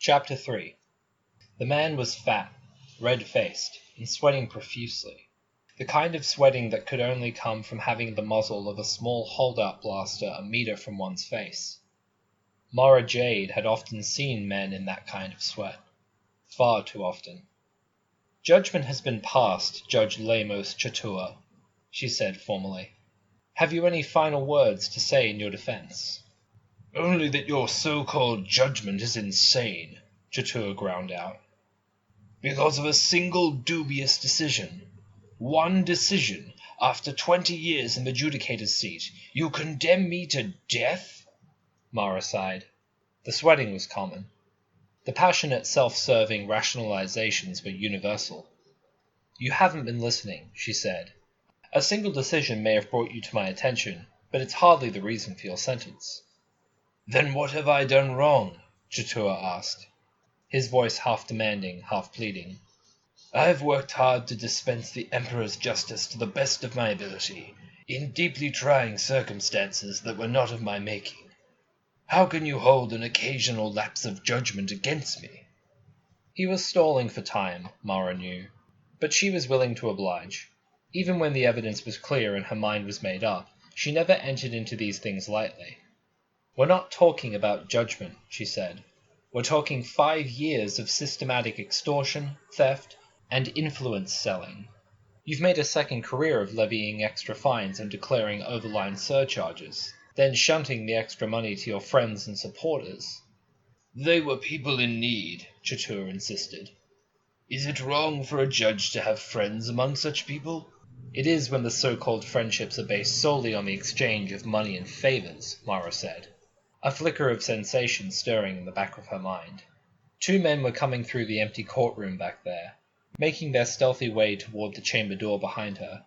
Chapter 3. The man was fat, red-faced, and sweating profusely. The kind of sweating that could only come from having the muzzle of a small hold-out blaster a meter from one's face. Mara Jade had often seen men in that kind of sweat. Far too often. "Judgment has been passed, Judge Lemos Chatua," she said formally. "Have you any final words to say in your defense?" "Only that your so-called judgment is insane," Chatua ground out. "Because of a single dubious decision. One decision, after 20 years in the judicator's seat, you condemn me to death?" Mara sighed. The sweating was common. The passionate self-serving rationalizations were universal. "You haven't been listening," she said. "A single decision may have brought you to my attention, but it's hardly the reason for your sentence." "Then what have I done wrong?" Chatua asked, his voice half demanding, half pleading. "I've worked hard to dispense the Emperor's justice to the best of my ability, in deeply trying circumstances that were not of my making. How can you hold an occasional lapse of judgment against me?" He was stalling for time, Mara knew, but she was willing to oblige. Even when the evidence was clear and her mind was made up, she never entered into these things lightly. "We're not talking about judgment," she said. "We're talking 5 years of systematic extortion, theft, and influence selling. You've made a second career of levying extra fines and declaring overline surcharges, then shunting the extra money to your friends and supporters." "They were people in need," Chatua insisted. "Is it wrong for a judge to have friends among such people?" "It is when the so-called friendships are based solely on the exchange of money and favors," Mara said, a flicker of sensation stirring in the back of her mind. 2 men were coming through the empty courtroom back there, making their stealthy way toward the chamber door behind her.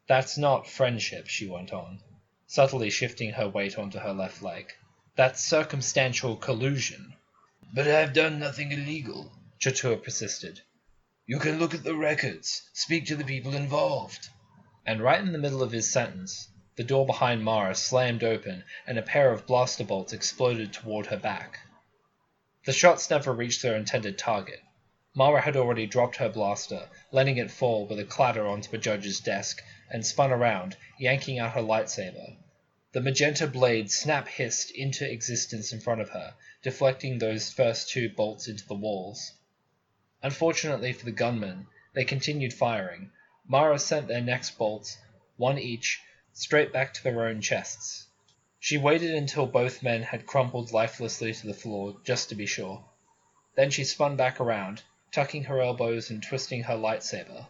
"That's not friendship," she went on, subtly shifting her weight onto her left leg. "That's circumstantial collusion." "But I've done nothing illegal," Chatua persisted. "You can look at the records, speak to the people involved." And right in the middle of his sentence, the door behind Mara slammed open and a pair of blaster bolts exploded toward her back. The shots never reached their intended target. Mara had already dropped her blaster, letting it fall with a clatter onto the judge's desk, and spun around, yanking out her lightsaber. The magenta blade snap-hissed into existence in front of her, deflecting those first 2 bolts into the walls. Unfortunately for the gunmen, they continued firing. Mara sent their next bolts, 1 each, straight back to their own chests. She waited until both men had crumpled lifelessly to the floor, just to be sure. Then she spun back around, tucking her elbows and twisting her lightsaber,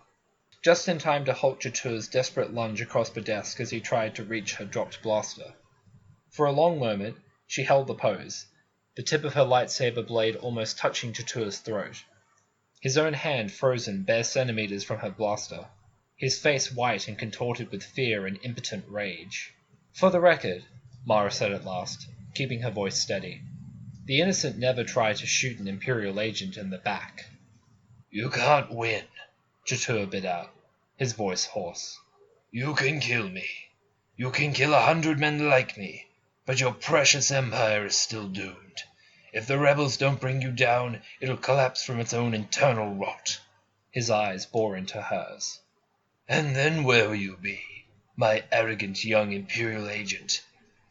just in time to halt Chatua's desperate lunge across the desk as he tried to reach her dropped blaster. For a long moment, she held the pose, the tip of her lightsaber blade almost touching Chatua's throat. His own hand frozen bare centimeters from her blaster, his face white and contorted with fear and impotent rage. "For the record," Mara said at last, keeping her voice steady, "the innocent never try to shoot an Imperial agent in the back." "You can't win," Chatua bit out, his voice hoarse. "You can kill me. You can kill 100 men like me, but your precious empire is still doomed. If the rebels don't bring you down, it'll collapse from its own internal rot." His eyes bore into hers. "And then where will you be, my arrogant young Imperial agent?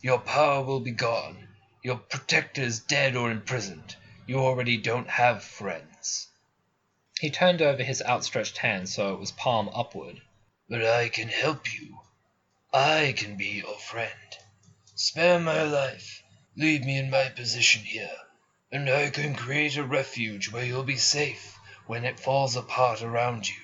Your power will be gone, your protectors dead or imprisoned. You already don't have friends." He turned over his outstretched hand so it was palm upward. "But I can help you. I can be your friend. Spare my life, leave me in my position here, and I can create a refuge where you'll be safe when it falls apart around you."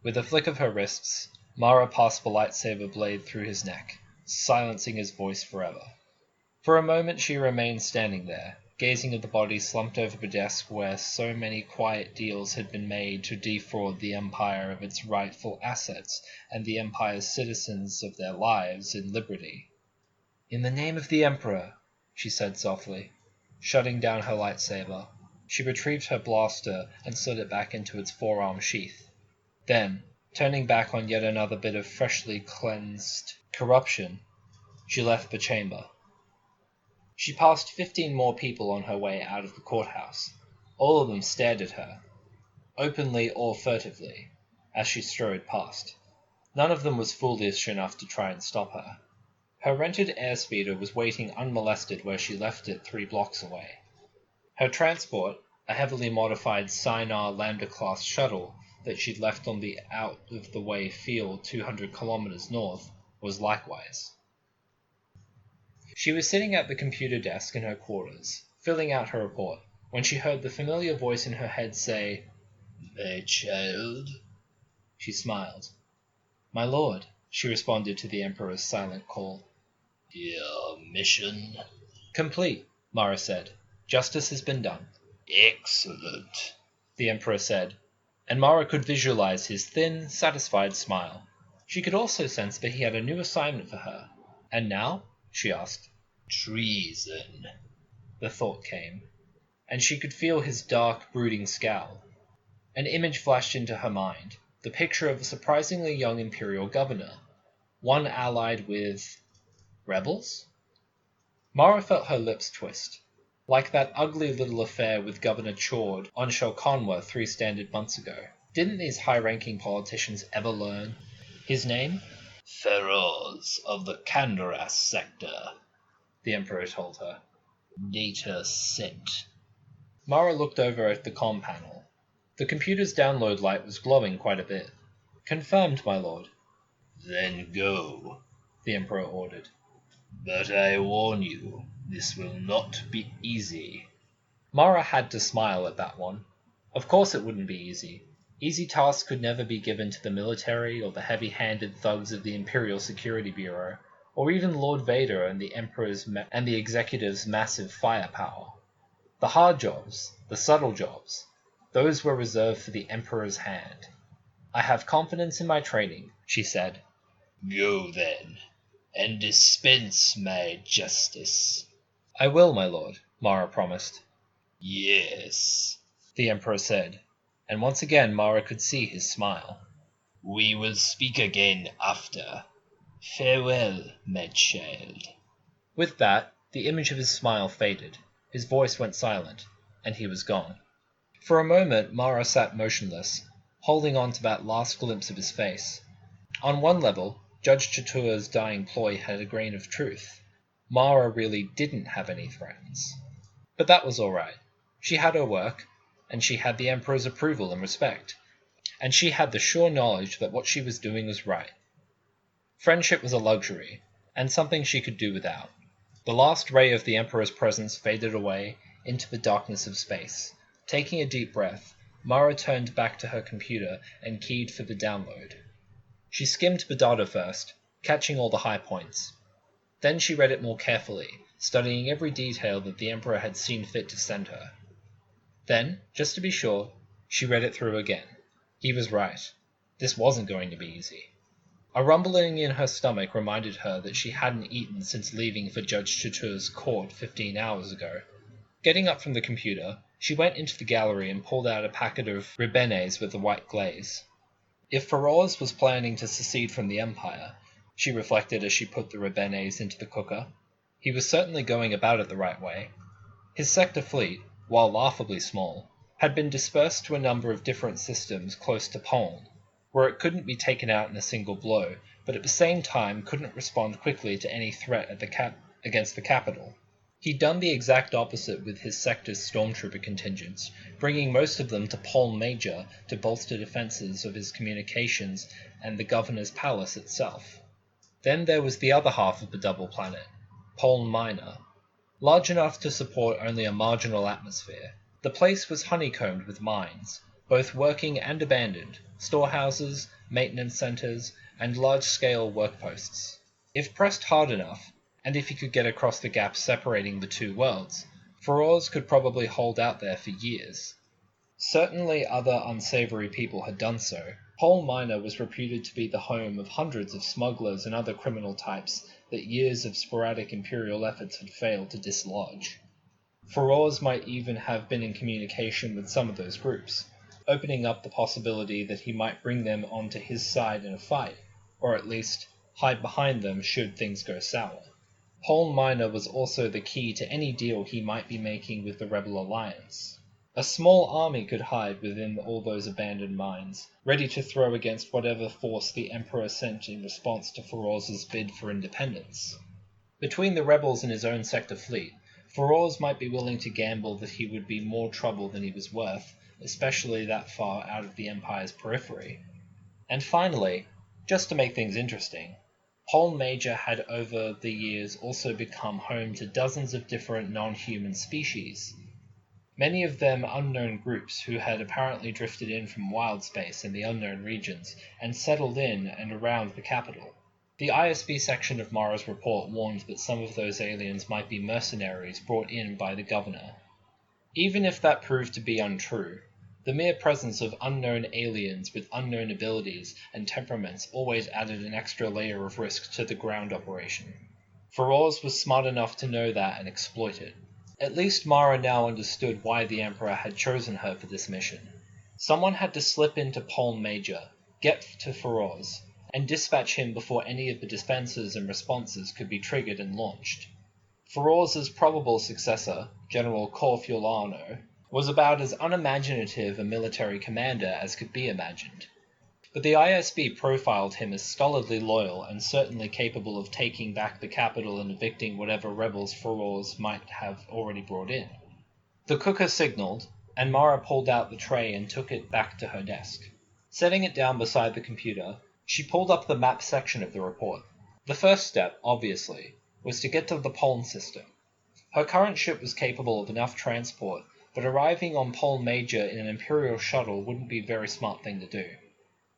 With a flick of her wrists, Mara passed the lightsaber blade through his neck, silencing his voice forever. For a moment she remained standing there, gazing at the body slumped over the desk where so many quiet deals had been made to defraud the Empire of its rightful assets and the Empire's citizens of their lives in liberty. "In the name of the Emperor," she said softly, shutting down her lightsaber. She retrieved her blaster and slid it back into its forearm sheath. Then, turning back on yet another bit of freshly cleansed corruption, she left the chamber. She passed 15 more people on her way out of the courthouse. All of them stared at her, openly or furtively, as she strode past. None of them was foolish enough to try and stop her. Her rented airspeeder was waiting unmolested where she left it 3 blocks away. Her transport, a heavily modified Sinar Lambda-class shuttle that she'd left on the out-of-the-way field 200 kilometers north, was likewise. She was sitting at the computer desk in her quarters, filling out her report, when she heard the familiar voice in her head say, "My child?" She smiled. "My lord," she responded to the Emperor's silent call. "Your mission?" "Complete," Mara said. "Justice has been done." "Excellent," the Emperor said, and Mara could visualize his thin, satisfied smile. She could also sense that he had a new assignment for her. "And now?" she asked. "Treason," the thought came, and she could feel his dark, brooding scowl. An image flashed into her mind, the picture of a surprisingly young imperial governor, one allied with rebels? Mara felt her lips twist, like that ugly little affair with Governor Chord on Shalconwa 3 standard months ago. Didn't these high-ranking politicians ever learn? His name? Feroz of the Kandaras sector, the Emperor told her. Data sent. Mara looked over at the comm panel. The computer's download light was glowing quite a bit. "Confirmed, my lord." "Then go," the Emperor ordered. "But I warn you, this will not be easy." Mara had to smile at that one. Of course it wouldn't be easy. Easy tasks could never be given to the military or the heavy-handed thugs of the Imperial Security Bureau, or even Lord Vader and the Emperor's and the Executive's massive firepower. The hard jobs, the subtle jobs, those were reserved for the Emperor's hand. "I have confidence in my training," she said. "Go then, and dispense my justice." "I will, my lord," Mara promised. "Yes," the Emperor said, and once again Mara could see his smile. "We will speak again after. Farewell, my child." With that, the image of his smile faded, his voice went silent, and he was gone. For a moment Mara sat motionless, holding on to that last glimpse of his face. On one level, Judge Chatua's dying ploy had a grain of truth. Mara really didn't have any friends. But that was all right. She had her work, and she had the Emperor's approval and respect, and she had the sure knowledge that what she was doing was right. Friendship was a luxury, and something she could do without. The last ray of the Emperor's presence faded away into the darkness of space. Taking a deep breath, Mara turned back to her computer and keyed for the download. She skimmed the data first, catching all the high points. Then she read it more carefully, studying every detail that the Emperor had seen fit to send her. Then, just to be sure, she read it through again. He was right. This wasn't going to be easy. A rumbling in her stomach reminded her that she hadn't eaten since leaving for Judge Chatua's court 15 hours ago. Getting up from the computer, she went into the gallery and pulled out a packet of ribenes with a white glaze. If Feroz was planning to secede from the Empire, she reflected as she put the ribenes into the cooker, he was certainly going about it the right way. His sector fleet, while laughably small, had been dispersed to a number of different systems close to Poland, where it couldn't be taken out in a single blow, but at the same time couldn't respond quickly to any threat against the capital. He'd done the exact opposite with his sector's stormtrooper contingents, bringing most of them to Poln Major to bolster defenses of his communications and the governor's palace itself. Then there was the other half of the double planet, Poln Minor, large enough to support only a marginal atmosphere. The place was honeycombed with mines, both working and abandoned, storehouses, maintenance centers, and large-scale workposts. If pressed hard enough, and if he could get across the gap separating the two worlds, Feroz could probably hold out there for years. Certainly other unsavory people had done so. Poln Minor was reputed to be the home of hundreds of smugglers and other criminal types that years of sporadic imperial efforts had failed to dislodge. Feroz might even have been in communication with some of those groups, opening up the possibility that he might bring them onto his side in a fight, or at least hide behind them should things go sour. Poln Minor was also the key to any deal he might be making with the Rebel Alliance. A small army could hide within all those abandoned mines, ready to throw against whatever force the Emperor sent in response to Feroz's bid for independence. Between the rebels and his own sector fleet, Feroz might be willing to gamble that he would be more trouble than he was worth, especially that far out of the Empire's periphery. And finally, just to make things interesting, Pol Major had over the years also become home to dozens of different non-human species, many of them unknown groups who had apparently drifted in from wild space in the unknown regions and settled in and around the capital. The ISB section of Mara's report warned that some of those aliens might be mercenaries brought in by the governor. Even if that proved to be untrue, the mere presence of unknown aliens with unknown abilities and temperaments always added an extra layer of risk to the ground operation. Feroz was smart enough to know that and exploit it. At least Mara now understood why the Emperor had chosen her for this mission. Someone had to slip into Pol Major, get to Feroz, and dispatch him before any of the defenses and responses could be triggered and launched. Feroz's probable successor, General Corfiolano, was about as unimaginative a military commander as could be imagined. But the ISB profiled him as stolidly loyal and certainly capable of taking back the capital and evicting whatever rebels Feroz might have already brought in. The cooker signaled, and Mara pulled out the tray and took it back to her desk. Setting it down beside the computer, she pulled up the map section of the report. The first step, obviously, was to get to the Poln system. Her current ship was capable of enough transport, but arriving on Pol Major in an Imperial shuttle wouldn't be a very smart thing to do.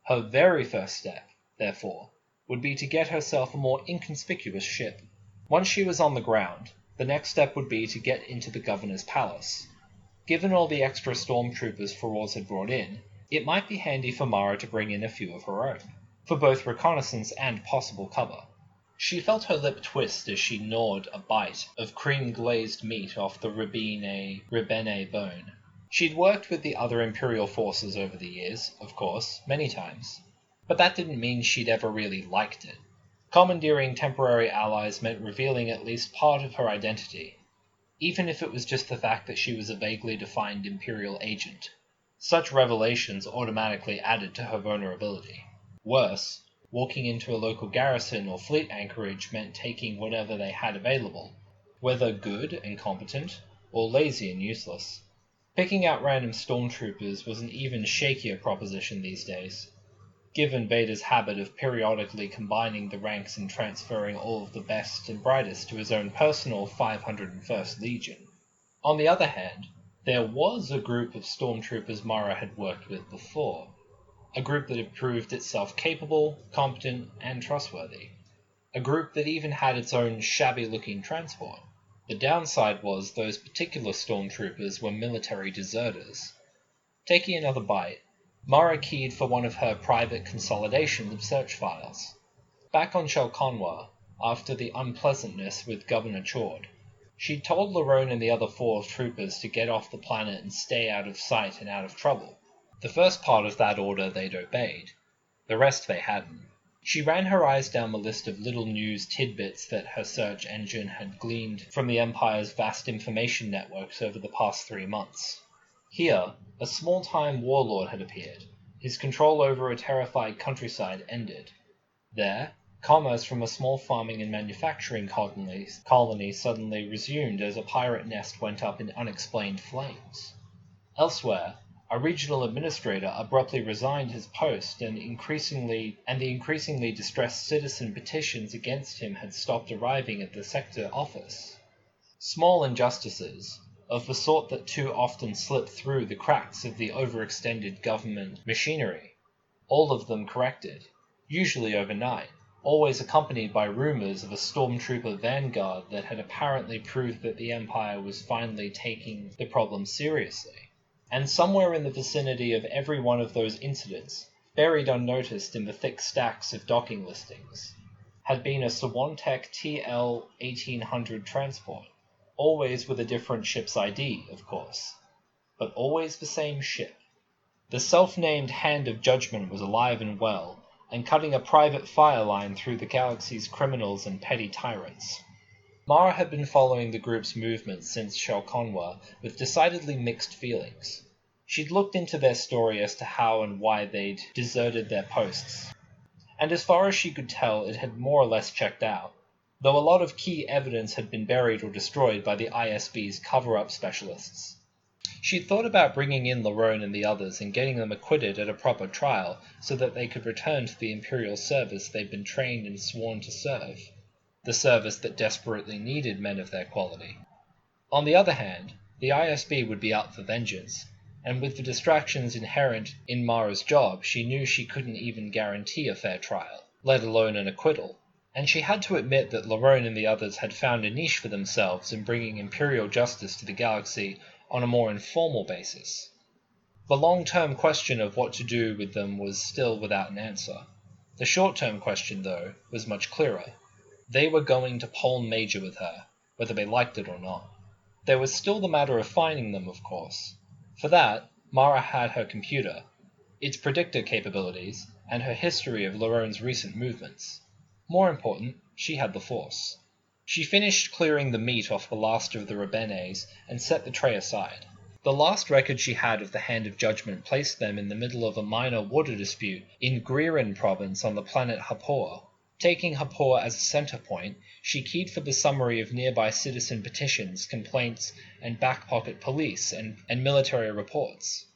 Her very first step, therefore, would be to get herself a more inconspicuous ship. Once she was on the ground, the next step would be to get into the governor's palace. Given all the extra stormtroopers Feroz had brought in, it might be handy for Mara to bring in a few of her own, for both reconnaissance and possible cover. She felt her lip twist as she gnawed a bite of cream-glazed meat off the ribene bone. She'd worked with the other Imperial forces over the years, of course, many times, but that didn't mean she'd ever really liked it. Commandeering temporary allies meant revealing at least part of her identity, even if it was just the fact that she was a vaguely defined Imperial agent. Such revelations automatically added to her vulnerability. Worse, walking into a local garrison or fleet anchorage meant taking whatever they had available, whether good and competent, or lazy and useless. Picking out random stormtroopers was an even shakier proposition these days, given Vader's habit of periodically combining the ranks and transferring all of the best and brightest to his own personal 501st Legion. On the other hand, there was a group of stormtroopers Mara had worked with before, a group that had proved itself capable, competent, and trustworthy. A group that even had its own shabby-looking transport. The downside was those particular stormtroopers were military deserters. Taking another bite, Mara keyed for one of her private consolidations of search files. Back on Shelconwa, after the unpleasantness with Governor Chord, she'd told Larone and the other 4 troopers to get off the planet and stay out of sight and out of trouble. The first part of that order they'd obeyed. The rest they hadn't. She ran her eyes down the list of little news tidbits that her search engine had gleaned from the Empire's vast information networks over the past 3 months. Here, a small-time warlord had appeared. His control over a terrified countryside ended. There, commerce from a small farming and manufacturing colony suddenly resumed as a pirate nest went up in unexplained flames. Elsewhere, a regional administrator abruptly resigned his post, and the increasingly distressed citizen petitions against him had stopped arriving at the sector office. Small injustices, of the sort that too often slip through the cracks of the overextended government machinery, all of them corrected, usually overnight, always accompanied by rumors of a stormtrooper vanguard that had apparently proved that the Empire was finally taking the problem seriously. And somewhere in the vicinity of every one of those incidents, buried unnoticed in the thick stacks of docking listings, had been a Sawantech TL-1800 transport, always with a different ship's ID, of course, but always the same ship. The self-named Hand of Judgment was alive and well, and cutting a private fire line through the galaxy's criminals and petty tyrants. Mara had been following the group's movements since Shalconwa with decidedly mixed feelings. She'd looked into their story as to how and why they'd deserted their posts, and as far as she could tell it had more or less checked out, though a lot of key evidence had been buried or destroyed by the ISB's cover-up specialists. She'd thought about bringing in Lerone and the others and getting them acquitted at a proper trial so that they could return to the Imperial service they'd been trained and sworn to serve, the service that desperately needed men of their quality. On the other hand, the ISB would be out for vengeance, and with the distractions inherent in Mara's job, she knew she couldn't even guarantee a fair trial, let alone an acquittal, and she had to admit that Lerone and the others had found a niche for themselves in bringing Imperial justice to the galaxy on a more informal basis. The long-term question of what to do with them was still without an answer. The short-term question, though, was much clearer. They were going to Pole Major with her, whether they liked it or not. There was still the matter of finding them, of course. For that, Mara had her computer, its predictor capabilities, and her history of Lerone's recent movements. More important, she had the Force. She finished clearing the meat off the last of the Rebenes and set the tray aside. The last record she had of the Hand of Judgment placed them in the middle of a minor water dispute in Griran province on the planet Hapor. Taking Hapor as a center point, she keyed for the summary of nearby citizen petitions, complaints, and back-pocket police and military reports.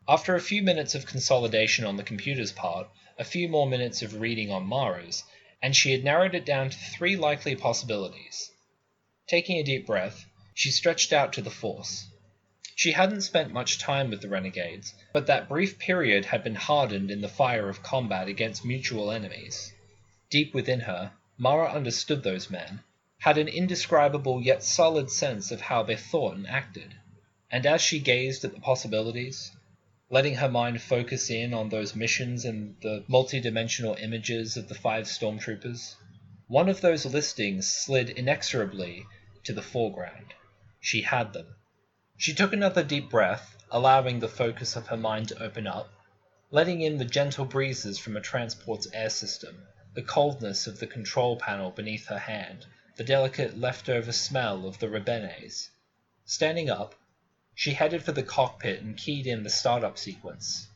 After a few minutes of consolidation on the computer's part, a few more minutes of reading on Mara's, and she had narrowed it down to 3 likely possibilities. Taking a deep breath, she stretched out to the Force. She hadn't spent much time with the renegades, but that brief period had been hardened in the fire of combat against mutual enemies. Deep within her, Mara understood those men, had an indescribable yet solid sense of how they thought and acted, and as she gazed at the possibilities, letting her mind focus in on those missions and the multidimensional images of the 5 stormtroopers, one of those listings slid inexorably to the foreground. She had them. She took another deep breath, allowing the focus of her mind to open up, letting in the gentle breezes from a transport's air system, the coldness of the control panel beneath her hand, the delicate leftover smell of the Rebenes. Standing up, she headed for the cockpit and keyed in the startup sequence.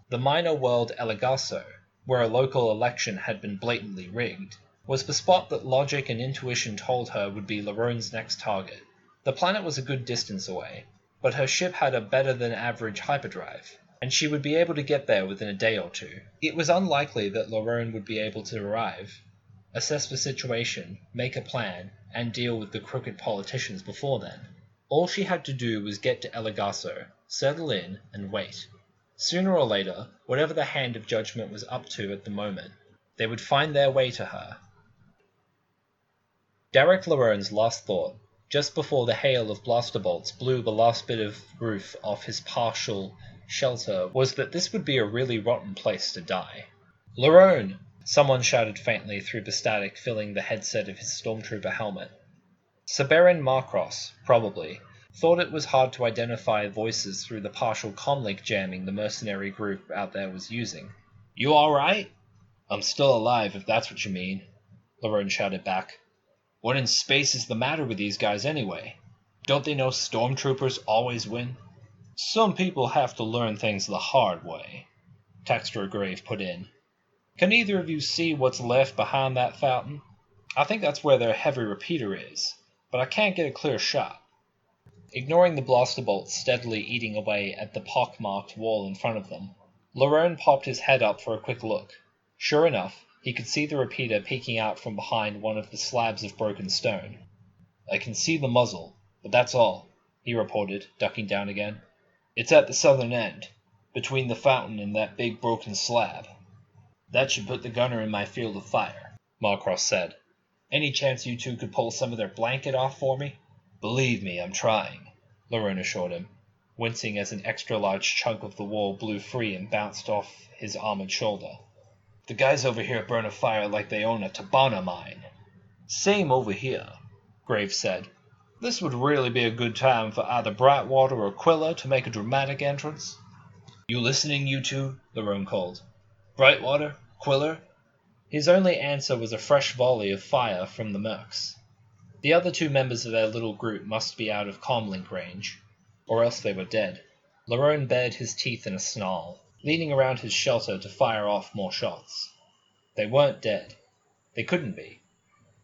The minor world Elagaso, where a local election had been blatantly rigged, was the spot that logic and intuition told her would be Lerone's next target. The planet was a good distance away, but her ship had a better-than-average hyperdrive, and she would be able to get there within a day or 2. It was unlikely that Lerone would be able to arrive, assess the situation, make a plan, and deal with the crooked politicians before then. All she had to do was get to Elagaso, settle in, and wait. Sooner or later, whatever the Hand of Judgment was up to at the moment, they would find their way to her. Derek Lerone's last thought, just before the hail of blaster bolts blew the last bit of roof off his partial shelter, was that this would be a really rotten place to die. "Lerone!" someone shouted faintly through the static filling the headset of his stormtrooper helmet. Saberin Marcros, probably, thought it was hard to identify voices through the partial comlink jamming the mercenary group out there was using. "You alright?" "I'm still alive, if that's what you mean," Lerone shouted back. "What in space is the matter with these guys anyway? Don't they know stormtroopers always win?" "Some people have to learn things the hard way," Texter Grave put in. "Can either of you see what's left behind that fountain? I think that's where their heavy repeater is, but I can't get a clear shot." Ignoring the blaster bolts steadily eating away at the pock-marked wall in front of them, Lerone popped his head up for a quick look. Sure enough, he could see the repeater peeking out from behind one of the slabs of broken stone. "I can see the muzzle, but that's all," he reported, ducking down again. "It's at the southern end, between the fountain and that big broken slab." "That should put the gunner in my field of fire," Marcross said. "Any chance you two could pull some of their blanket off for me?" "Believe me, I'm trying," Lerone assured him, wincing as an extra-large chunk of the wall blew free and bounced off his armored shoulder. "The guys over here burn a fire like they own a Tabana mine." "Same over here," Graves said. "This would really be a good time for either Brightwater or Quilla to make a dramatic entrance." "You listening, you two?" Lerone called. "Brightwater? Quiller?" His only answer was a fresh volley of fire from the mercs. The other two members of their little group must be out of comlink range, or else they were dead. Lerone bared his teeth in a snarl, leaning around his shelter to fire off more shots. They weren't dead. They couldn't be.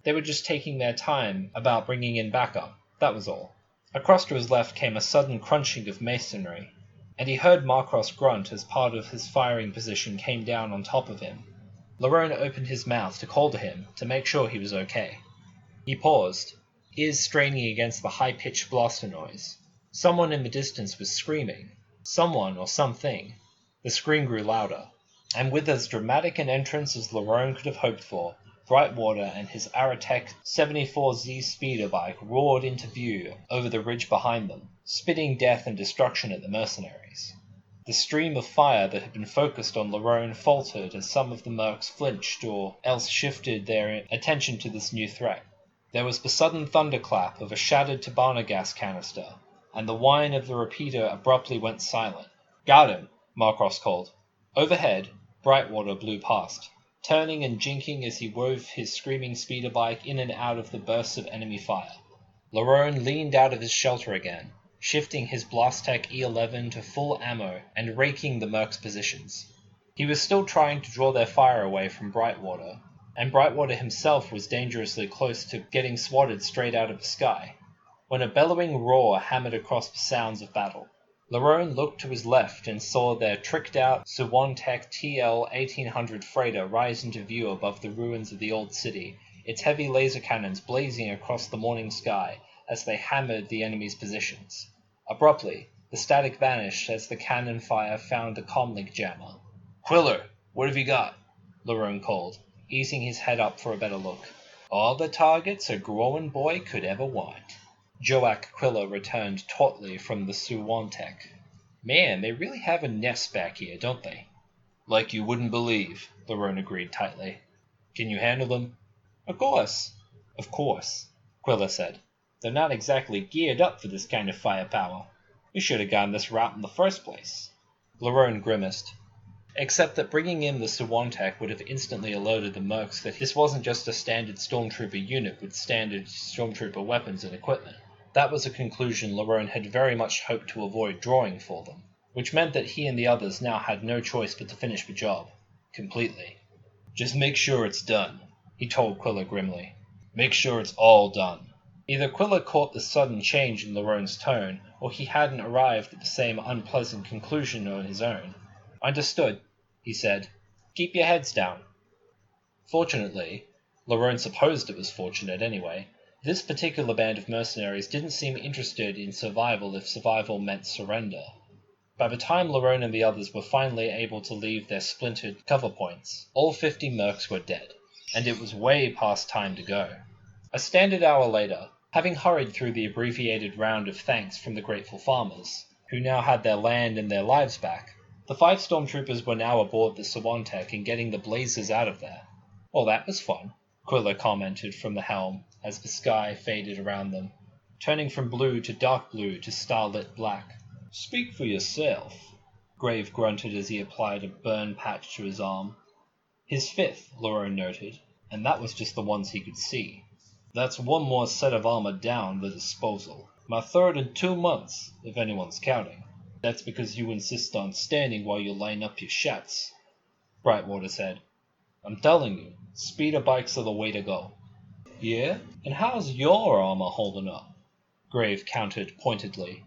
They were just taking their time about bringing in backup, that was all. Across to his left came a sudden crunching of masonry, and he heard Marcros grunt as part of his firing position came down on top of him. Lerone opened his mouth to call to him to make sure he was okay. He paused, ears straining against the high-pitched blaster noise. Someone in the distance was screaming. Someone or something. The scream grew louder, and with as dramatic an entrance as Lerone could have hoped for, Brightwater and his Aratech 74Z speeder bike roared into view over the ridge behind them, spitting death and destruction at the mercenaries. The stream of fire that had been focused on Lerone faltered as some of the mercs flinched or else shifted their attention to this new threat. There was the sudden thunderclap of a shattered Tabana gas canister, and the whine of the repeater abruptly went silent. "Got him," Marcros called. Overhead, Brightwater blew past, turning and jinking as he wove his screaming speeder bike in and out of the bursts of enemy fire. Lerone leaned out of his shelter again, shifting his Blastech E11 to full ammo and raking the mercs' positions. He was still trying to draw their fire away from Brightwater, and Brightwater himself was dangerously close to getting swatted straight out of the sky, when a bellowing roar hammered across the sounds of battle. Lerone looked to his left and saw their tricked-out Suwantech TL-1800 freighter rise into view above the ruins of the old city, its heavy laser cannons blazing across the morning sky as they hammered the enemy's positions. Abruptly, the static vanished as the cannon fire found the comlink jammer. "Quiller, what have you got?" Lerone called, easing his head up for a better look. "All the targets a growing boy could ever want." Joak Quiller returned tautly from the Suwantech. "Man, they really have a nest back here, don't they?" "Like you wouldn't believe," Lerone agreed tightly. "Can you handle them?" "Of course." "Of course," Quiller said. "They're not exactly geared up for this kind of firepower. We should have gone this route in the first place." Lerone grimaced. Except that bringing in the Suwantech would have instantly alerted the mercs that this wasn't just a standard stormtrooper unit with standard stormtrooper weapons and equipment. That was a conclusion Lerone had very much hoped to avoid drawing for them, which meant that he and the others now had no choice but to finish the job. Completely. "Just make sure it's done," he told Quiller grimly. "Make sure it's all done." Either Quiller caught the sudden change in Lerone's tone, or he hadn't arrived at the same unpleasant conclusion on his own. "Understood," he said. "Keep your heads down." Fortunately, Lerone supposed it was fortunate anyway, this particular band of mercenaries didn't seem interested in survival if survival meant surrender. By the time Lerone and the others were finally able to leave their splintered cover points, all 50 mercs were dead, and it was way past time to go. A standard hour later, having hurried through the abbreviated round of thanks from the grateful farmers, who now had their land and their lives back, the 5 stormtroopers were now aboard the Suwantech and getting the blazers out of there. "Well, that was fun," Quiller commented from the helm as the sky faded around them, turning from blue to dark blue to starlit black. "Speak for yourself," Grave grunted as he applied a burn patch to his arm. His 5th, Lerone noted, and that was just the ones he could see. "That's one more set of armor down the disposal. My 3rd in 2 months, if anyone's counting. That's because you insist on standing while you line up your shots," Brightwater said. "I'm telling you, speeder bikes are the way to go." "Yeah? And how's your armor holding up?" Grave countered pointedly.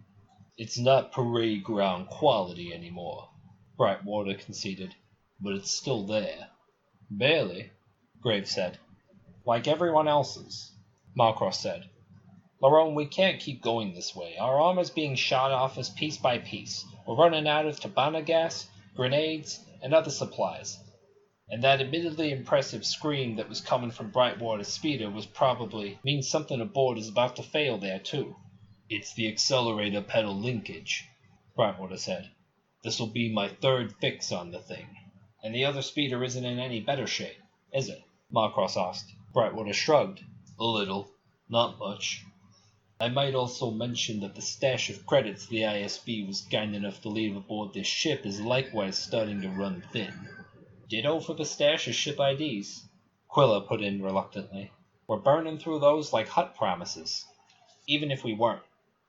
"It's not parade ground quality anymore," Brightwater conceded, "but it's still there." "Barely," Grave said. "Like everyone else's," Marcros said. "Lerone, we can't keep going this way. Our armor's being shot off us piece by piece. We're running out of Tabana gas, grenades, and other supplies. And that admittedly impressive scream that was coming from Brightwater's speeder was probably means something aboard is about to fail there too." "It's the accelerator pedal linkage," Brightwater said. "This'll be my 3rd fix on the thing." "And the other speeder isn't in any better shape, is it?" Marcros asked. Brightwater shrugged. "A little. Not much. I might also mention that the stash of credits the ISB was kind enough to leave aboard this ship is likewise starting to run thin." "Ditto for the stash of ship IDs," Quiller put in reluctantly. We're burning through those like hut promises. Even if we weren't,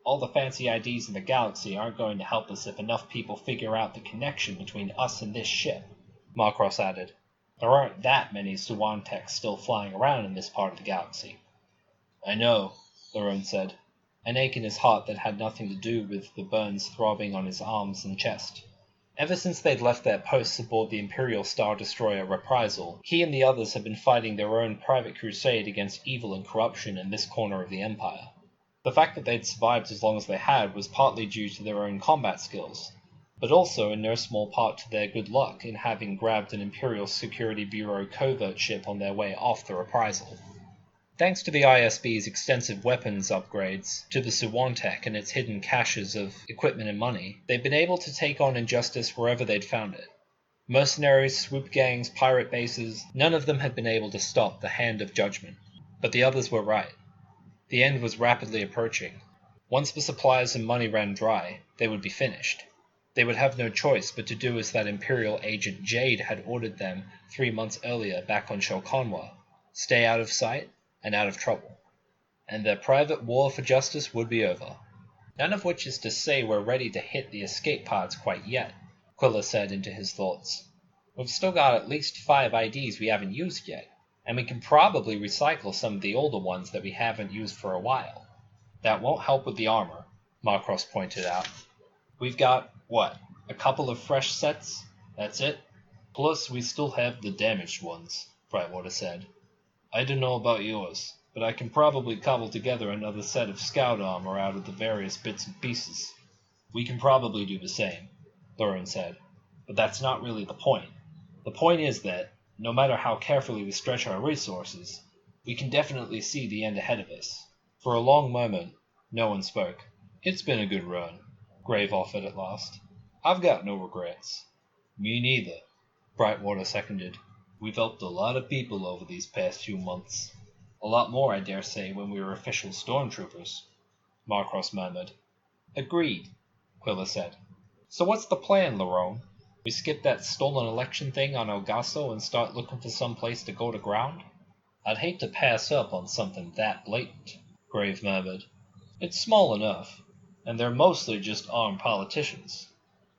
all the fancy IDs in the galaxy aren't going to help us if enough people figure out the connection between us and this ship, Macross added. There aren't that many Zahn techs still flying around in this part of the galaxy. I know, Laron said, an ache in his heart that had nothing to do with the burns throbbing on his arms and chest. Ever since they'd left their posts aboard the Imperial Star Destroyer Reprisal, he and the others had been fighting their own private crusade against evil and corruption in this corner of the Empire. The fact that they'd survived as long as they had was partly due to their own combat skills, but also in no small part to their good luck in having grabbed an Imperial Security Bureau covert ship on their way off the Reprisal. Thanks to the ISB's extensive weapons upgrades, to the Suwantech and its hidden caches of equipment and money, they'd been able to take on injustice wherever they'd found it. Mercenaries, swoop gangs, pirate bases, none of them had been able to stop the hand of judgment. But the others were right. The end was rapidly approaching. Once the supplies and money ran dry, they would be finished. They would have no choice but to do as that Imperial agent Jade had ordered them 3 months earlier back on Shelkonwa. Stay out of sight and out of trouble. And their private war for justice would be over. None of which is to say we're ready to hit the escape pods quite yet, Quilla said into his thoughts. We've still got at least 5 IDs we haven't used yet, and we can probably recycle some of the older ones that we haven't used for a while. That won't help with the armor, Macross pointed out. We've got, a couple of fresh sets? That's it? Plus we still have the damaged ones, Brightwater said. I don't know about yours, but I can probably cobble together another set of scout armor out of the various bits and pieces. We can probably do the same, Laron said, but that's not really the point. The point is that, no matter how carefully we stretch our resources, we can definitely see the end ahead of us. For a long moment, no one spoke. It's been a good run, Grave offered at last. I've got no regrets. Me neither, Brightwater seconded. We've helped a lot of people over these past few months. A lot more, I dare say, when we were official stormtroopers, Macross murmured. Agreed, Quilla said. So what's the plan, Laron? We skip that stolen election thing on Elgaso and start looking for some place to go to ground? I'd hate to pass up on something that blatant, Grave murmured. It's small enough, and they're mostly just armed politicians.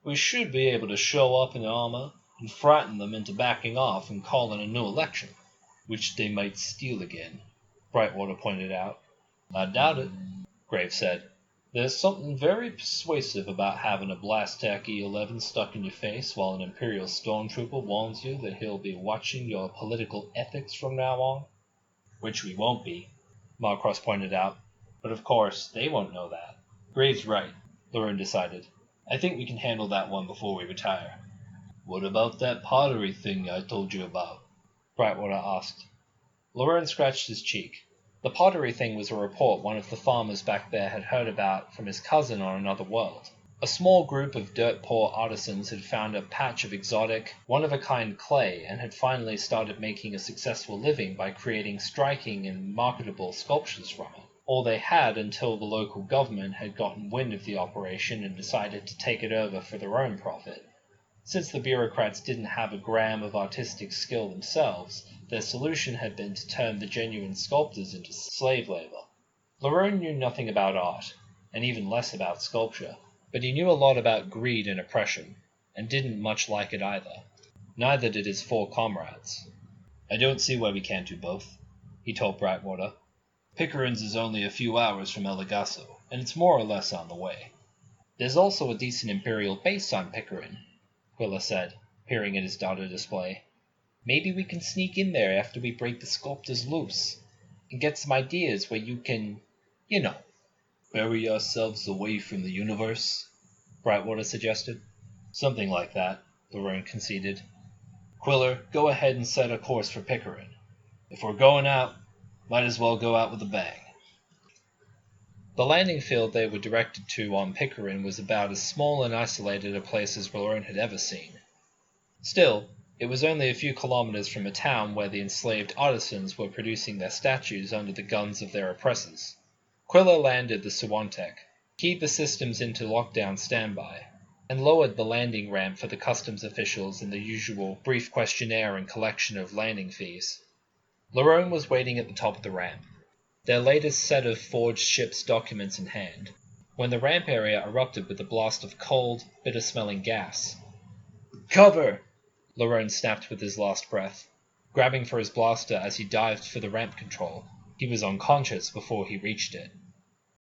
We should be able to show up in armor and frighten them into backing off and calling a new election, which they might steal again, Brightwater pointed out. I doubt it, Grave said. There's something very persuasive about having a Blastac E11 stuck in your face while an Imperial Stormtrooper warns you that he'll be watching your political ethics from now on. Which we won't be, Macross pointed out. But of course, they won't know that. Grave's right, Laron decided. I think we can handle that one before we retire. What about that pottery thing I told you about? Brightwater asked. Laron scratched his cheek. The pottery thing was a report one of the farmers back there had heard about from his cousin on another world. A small group of dirt-poor artisans had found a patch of exotic, one-of-a-kind clay and had finally started making a successful living by creating striking and marketable sculptures from it. All they had until the local government had gotten wind of the operation and decided to take it over for their own profit. Since the bureaucrats didn't have a gram of artistic skill themselves, their solution had been to turn the genuine sculptors into slave labor. Laron knew nothing about art, and even less about sculpture, but he knew a lot about greed and oppression, and didn't much like it either. Neither did his 4 comrades. I don't see why we can't do both, he told Brightwater. Pickering's is only a few hours from Elgaso, and it's more or less on the way. There's also a decent Imperial base on Pickering, Quilla said, peering at his data display. Maybe we can sneak in there after we break the sculptors loose, and get some ideas where you can, bury ourselves away from the universe, Brightwater suggested. Something like that, Laron conceded. Quiller, go ahead and set a course for Pickering. If we're going out, might as well go out with a bang. The landing field they were directed to on Pickering was about as small and isolated a place as Laron had ever seen. Still, it was only a few kilometers from a town where the enslaved artisans were producing their statues under the guns of their oppressors. Quilla landed the Suwantech, keyed the systems into lockdown standby, and lowered the landing ramp for the customs officials in the usual brief questionnaire and collection of landing fees. Lerone was waiting at the top of the ramp, their latest set of forged ship's documents in hand, when the ramp area erupted with a blast of cold, bitter-smelling gas. "Cover!" Lerone snapped with his last breath, grabbing for his blaster as he dived for the ramp control. He was unconscious before he reached it.